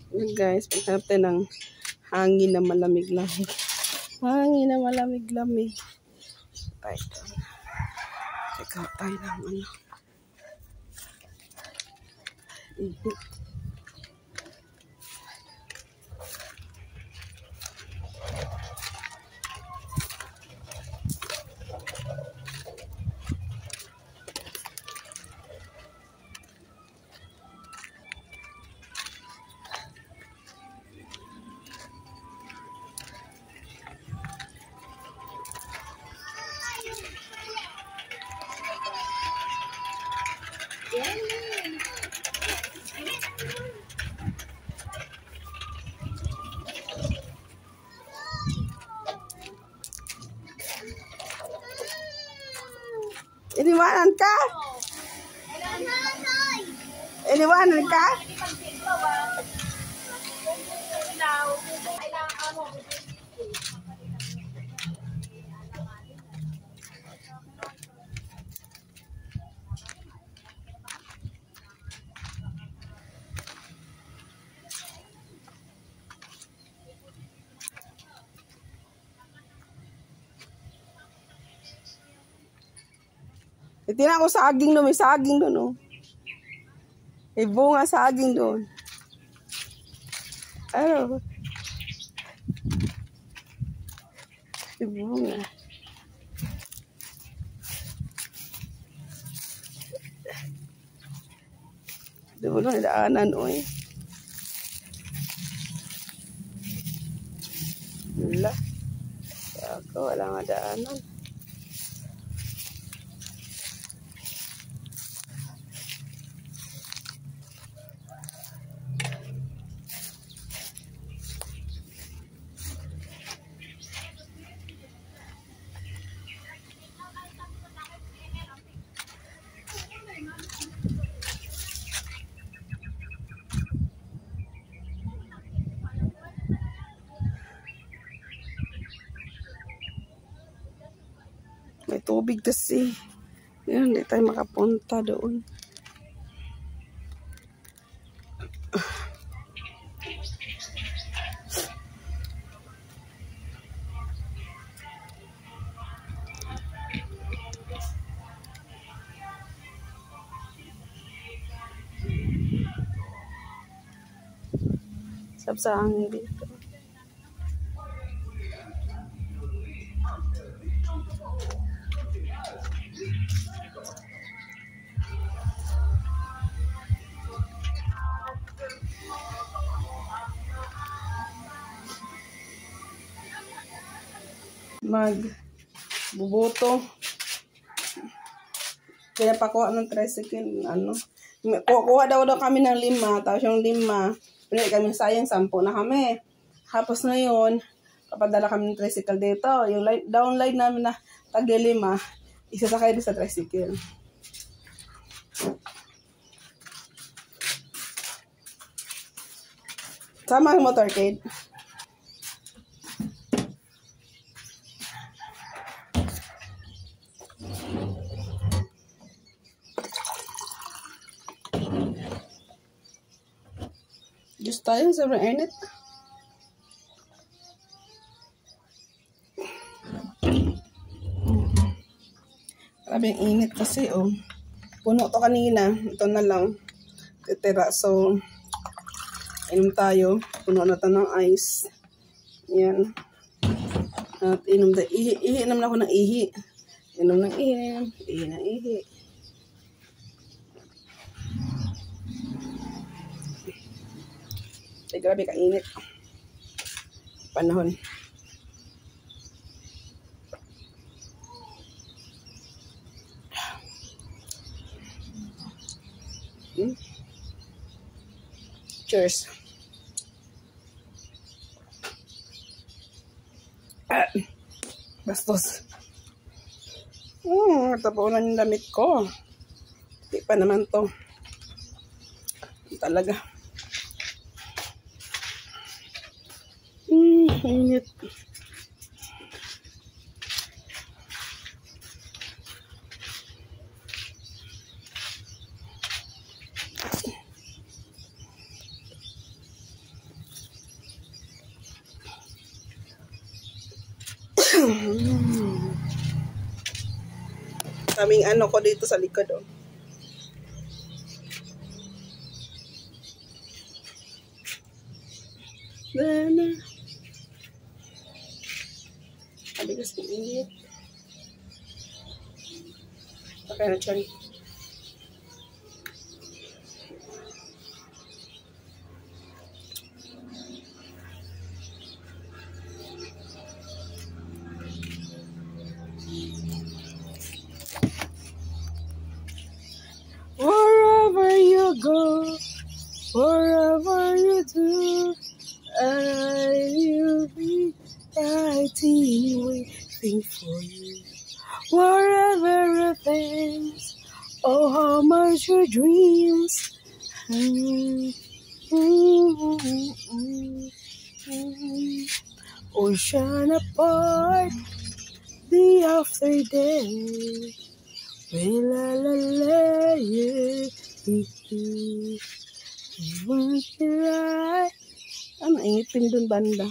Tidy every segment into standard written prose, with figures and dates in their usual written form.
Yun guys, paghanap tayo ng hangin na malamig-lamig. Hangin na malamig-lamig. Tayo. Teka tayo ng ano. Iniwanan ka? Iniwanan ka? Itinan ko saging doon. May saging doon, oh. May bunga saging doon. Ano? May bunga. Doon na daanan, oh. Wala. Ako, wala nga daanan. May tubig kasi. Yan, hindi tayo makapunta doon. Sabsahangin dito. Bubuto. Pinapakuha ng tricycle, ano. Kuha daw kami ng 5, tapos yung 5, pinili kami sayang 10 na kami. Tapos na yun, kapadala kami ng tricycle dito. Yung downline namin na tagi 5, isasakay din sa tricycle. Sama yung motorcade. Diyos tayo, sobrang init. Grabing init kasi, oh. Puno to kanina. Ito na lang. Titira. So, inom tayo. Puno na to ng ice. Yan. At inom na. Ihi naman ako ng ihi. Inom ng ihi. Ihi ng ihi. Ay, grabe kainit. Panahon. Cheers. Bastos. Tapunan yung damit ko. Hindi pa naman to. Talaga. Init. Kaming ano ko dito sa likod, oh. Dana. Abigas ng init. Okay na, Chari. Wherever you go, wherever you do, I will be waiting, waiting for you. Wherever it is, oh, how much your dreams. Ocean apart, the after day. La la la, yeah. Want to ride. Ano, ingipin dun banda.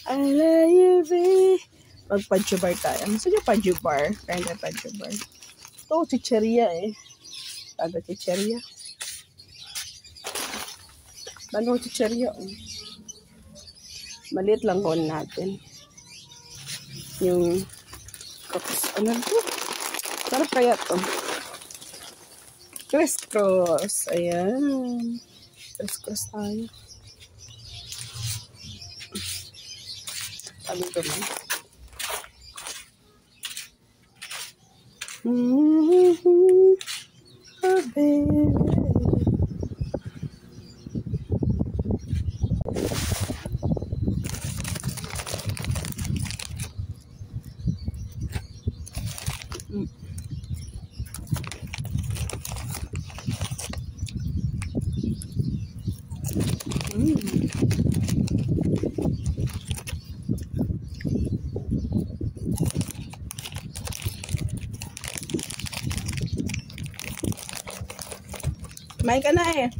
I love you, babe. Mag-padjubar tayo. Gusto nyo padjubar? Kaya nga padjubar. Ito, chicheria eh. Taga chicheria. Bago chicheria oh. Maliit lang gawin natin. Yung ano ito? Sarap kaya ito. Crisscross. Ayan. Crisscross tayo. Sabi ko man. Oh, baby. Kumain ka na eh.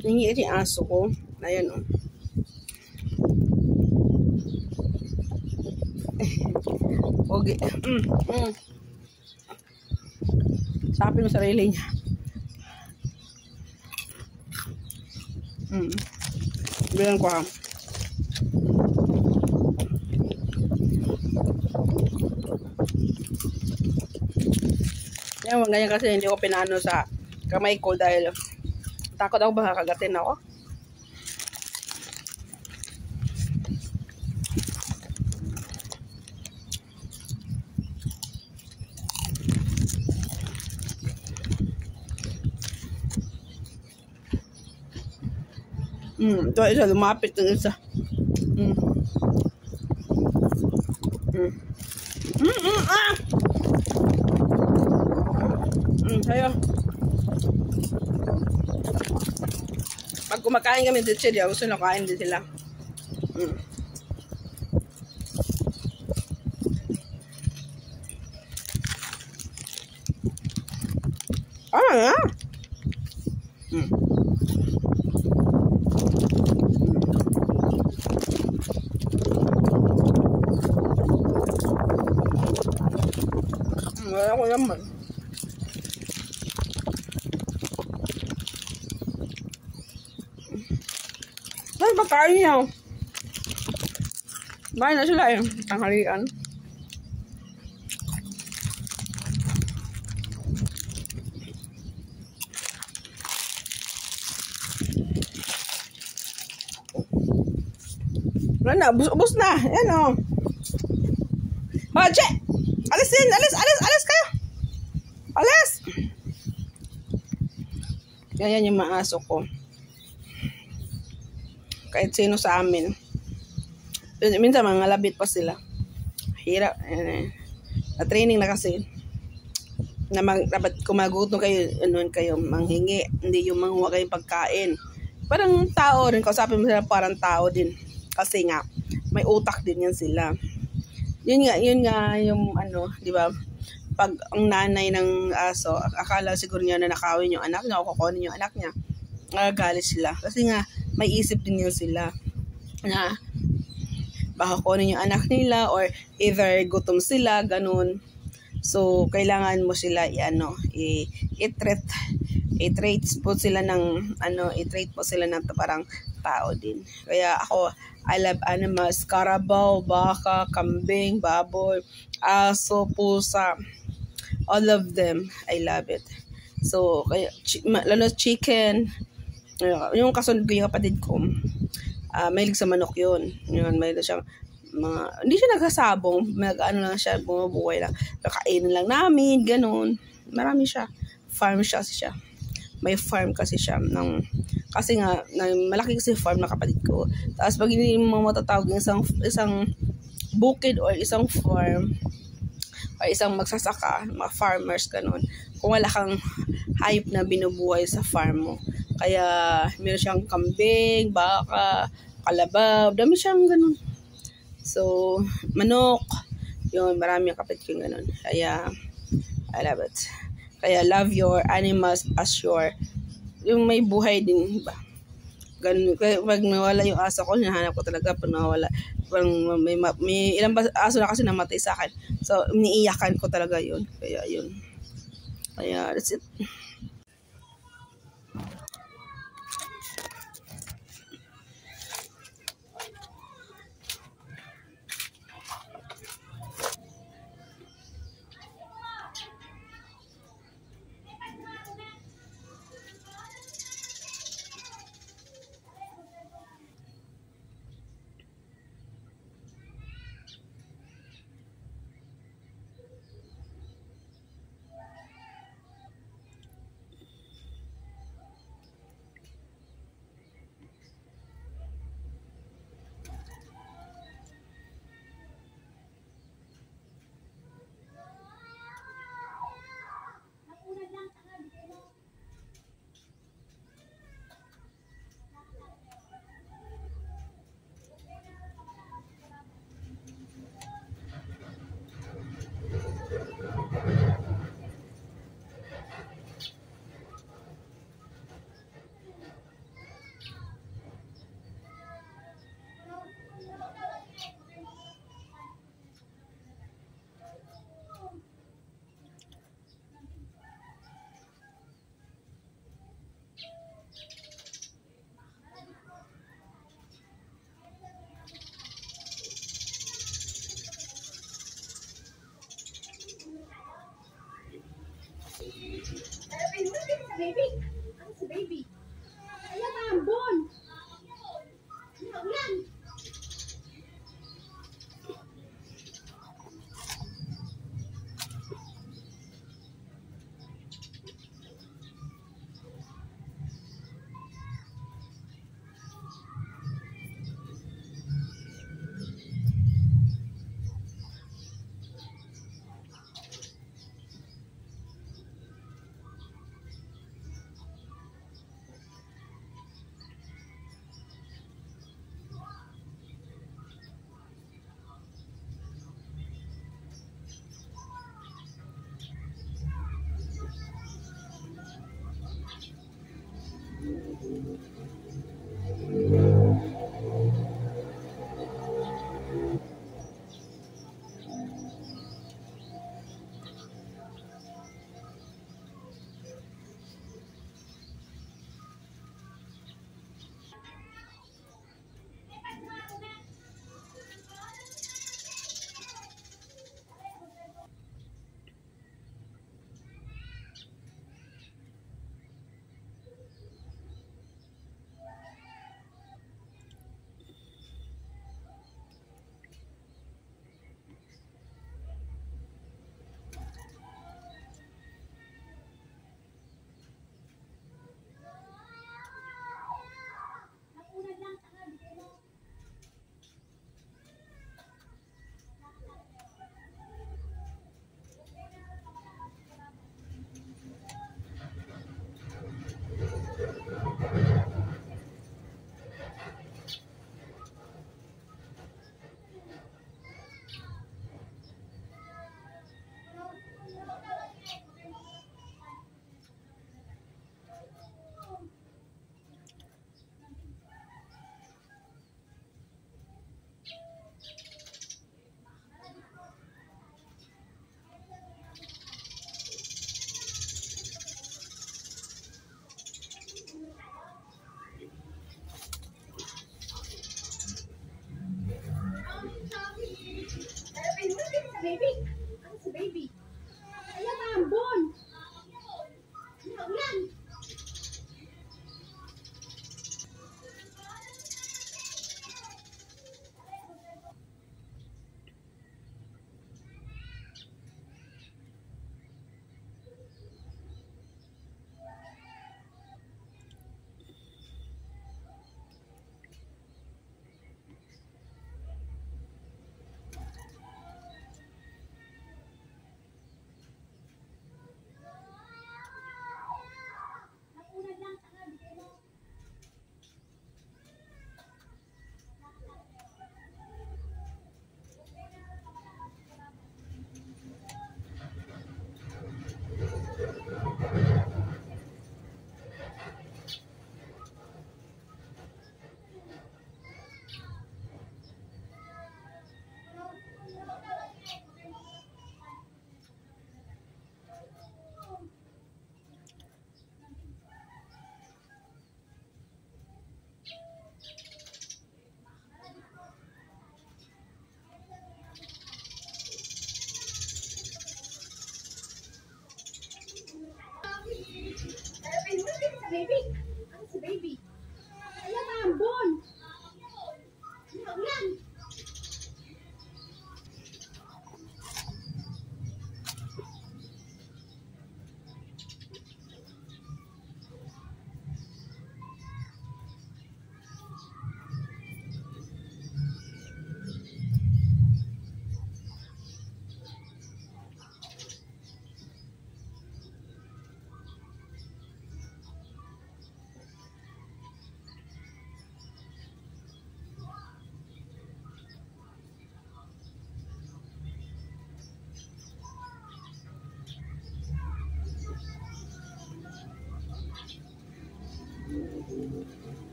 Hingi ito yung aso ko. Ayan o. Okay. Sabi mo sarili niya. Bilang ko ha. Yan, ganyan kasi hindi ko pinano sa kamay ko dahil takot ako baka kagatin ako. Ito isa, lumapit ng isa. Sayo. Pag kumakain kami dito sila, gusto na kain din sila. Wala ko naman. Ay, bakain niya. Bahay na sila eh. Tanghalian. Wala na, ubos na. Yan o. Che! Alis din! Alis kayo! Alis! Ganyan yung mga aso ko. Kahit sino sa amin. Minsan mga labit pa sila. Hirap. Na-training na kasi. Na dapat kumagutom kayo, kayo manghingi. Hindi yung manguha kayong pagkain. Parang tao rin. Kausapin mo sila parang tao din. Kasi nga, may utak din yan sila. Yun nga yung di ba? pag ang nanay ng aso, akala siguro niya na nakawin yung anak niya o kukunin yung anak niya, nagagalit sila. Kasi nga, may isip din yun sila na baka kunin yung anak nila or either gutom sila, ganun. So, kailangan mo sila i-treat po sila ng i-treat po sila ng parang tao din. Kaya ako, I love animals, carabao, baka, kambing, baboy, aso, pusa, all of them. I love it. So, kaya lalo chicken, yung kasunod ko yung kapatid ko, mahilig sa manok yun. Yun, mahilig siyang hindi siya nagsasabong, lang siya, bumubuhay lang. Kakainin lang namin, ganun. Marami siya. Farm siya. May farm kasi siya. Kasi nga, malaki kasi farm na kapatid ko. Tapos pag hindi mo matatawag isang bukid or isang farm, or isang magsasaka, mga farmers, ganun. Kung wala kang hayop na binubuhay sa farm mo. Kaya, meron siyang kambing, baka, kalabaw, dami siyang ganun. So, manok, yun, marami ang kapatid ko ganun. Kaya, I love it. Kaya, love your animals as yung may buhay din, ba? Ganun, pag nawala yung aso ko, hinahanap ko talaga pag nawala. May ilang aso na kasi namatay sa akin. So, iniiyakan ko talaga yun. Kaya, yun. Kaya, that's it. Baby, ano si baby? Ayan na, ambon. Yan. baby?